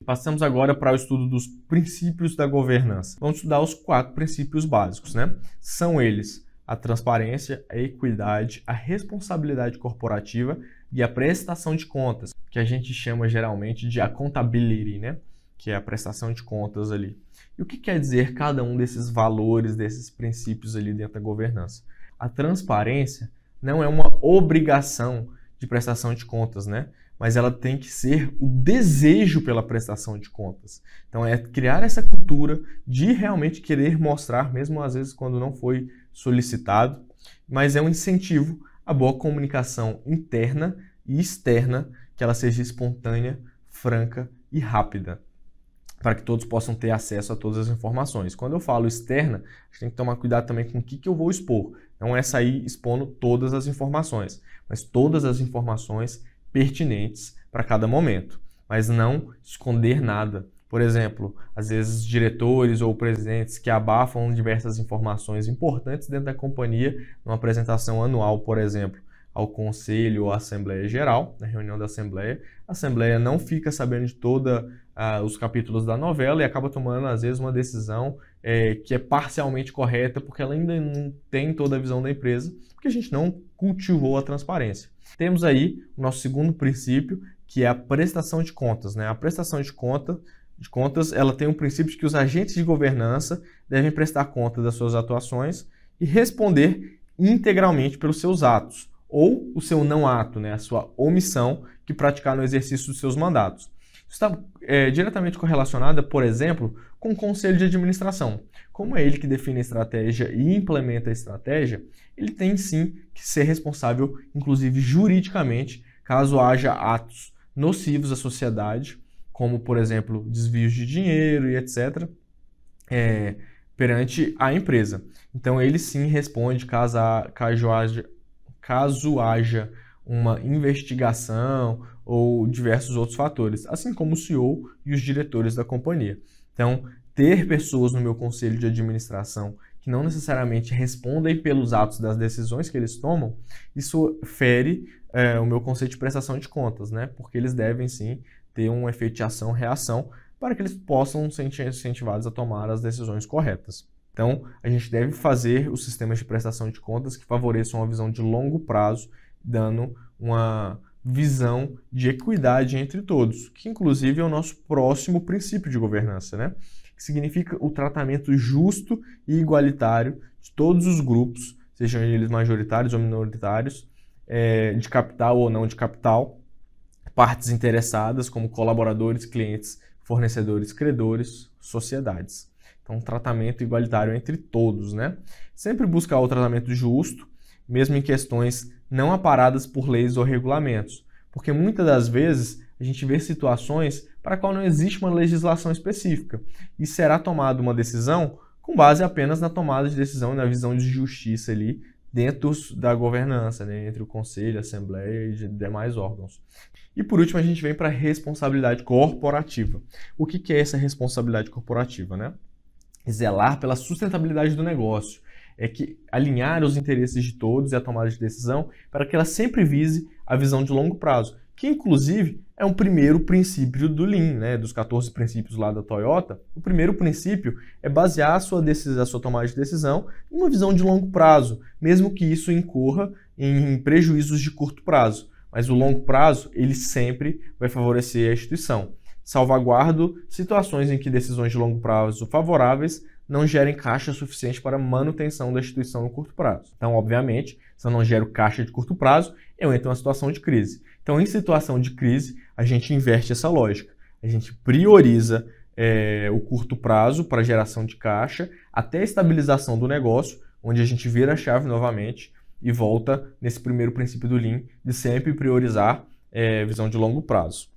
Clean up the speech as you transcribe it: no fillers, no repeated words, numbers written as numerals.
Passamos agora para o estudo dos princípios da governança. Vamos estudar os 4 princípios básicos, né? São eles a transparência, a equidade, a responsabilidade corporativa e a prestação de contas, que a gente chama geralmente de accountability, né? Que é a prestação de contas ali. E o que quer dizer cada um desses valores, desses princípios ali dentro da governança? A transparência não é uma obrigação de prestação de contas, né? Mas ela tem que ser o desejo pela prestação de contas. Então é criar essa cultura de realmente querer mostrar, mesmo às vezes quando não foi solicitado, mas é um incentivo à boa comunicação interna e externa, que ela seja espontânea, franca e rápida, para que todos possam ter acesso a todas as informações. Quando eu falo externa, a gente tem que tomar cuidado também com o que eu vou expor. Não é sair expondo todas as informações, mas todas as informações pertinentes para cada momento, mas não esconder nada. Por exemplo, às vezes diretores ou presidentes que abafam diversas informações importantes dentro da companhia numa apresentação anual, por exemplo, ao conselho ou à Assembleia Geral, na reunião da Assembleia. A Assembleia não fica sabendo de todos os capítulos da novela e acaba tomando, às vezes, uma decisão que é parcialmente correta, porque ela ainda não tem toda a visão da empresa, porque a gente não cultivou a transparência. Temos aí o nosso segundo princípio, que é a prestação de contas, né? A prestação de contas, ela tem um princípio de que os agentes de governança devem prestar conta das suas atuações e responder integralmente pelos seus atos, ou o seu não ato, né? A sua omissão que praticar no exercício dos seus mandatos. Isso está diretamente correlacionada, por exemplo, com o conselho de administração. Como é ele que define a estratégia e implementa a estratégia, ele tem sim que ser responsável, inclusive juridicamente, caso haja atos nocivos à sociedade, como, por exemplo, desvios de dinheiro e etc., perante a empresa. Então, ele sim responde caso haja uma investigação ou diversos outros fatores, assim como o CEO e os diretores da companhia. Então, ter pessoas no meu conselho de administração que não necessariamente respondem pelos atos das decisões que eles tomam, isso fere o meu conceito de prestação de contas, né? Porque eles devem sim ter um efeito de ação-reação para que eles possam ser incentivados a tomar as decisões corretas. Então, a gente deve fazer os sistemas de prestação de contas que favoreçam uma visão de longo prazo, dando uma visão de equidade entre todos, que inclusive é o nosso próximo princípio de governança, né? Que significa o tratamento justo e igualitário de todos os grupos, sejam eles majoritários ou minoritários, de capital ou não de capital, partes interessadas como colaboradores, clientes, fornecedores, credores, sociedades. Então, um tratamento igualitário entre todos, né? Sempre buscar o tratamento justo, mesmo em questões não aparadas por leis ou regulamentos, porque muitas das vezes a gente vê situações para a qual não existe uma legislação específica e será tomada uma decisão com base apenas na tomada de decisão e na visão de justiça ali dentro da governança, né? Entre o conselho, a assembleia e demais órgãos. E por último a gente vem para a responsabilidade corporativa. O que é essa responsabilidade corporativa, né? Zelar pela sustentabilidade do negócio, é que alinhar os interesses de todos e a tomada de decisão para que ela sempre vise a visão de longo prazo, que inclusive é um primeiro princípio do Lean, né? Dos 14 princípios lá da Toyota. O primeiro princípio é basear a sua tomada de decisão em uma visão de longo prazo, mesmo que isso incorra em prejuízos de curto prazo. Mas o longo prazo, ele sempre vai favorecer a instituição. Salvaguardo situações em que decisões de longo prazo favoráveis não gerem caixa suficiente para a manutenção da instituição no curto prazo. Então, obviamente, se eu não gero caixa de curto prazo, eu entro em uma situação de crise. Então, em situação de crise, a gente inverte essa lógica. A gente prioriza o curto prazo para geração de caixa até a estabilização do negócio, onde a gente vira a chave novamente e volta nesse primeiro princípio do Lean de sempre priorizar visão de longo prazo.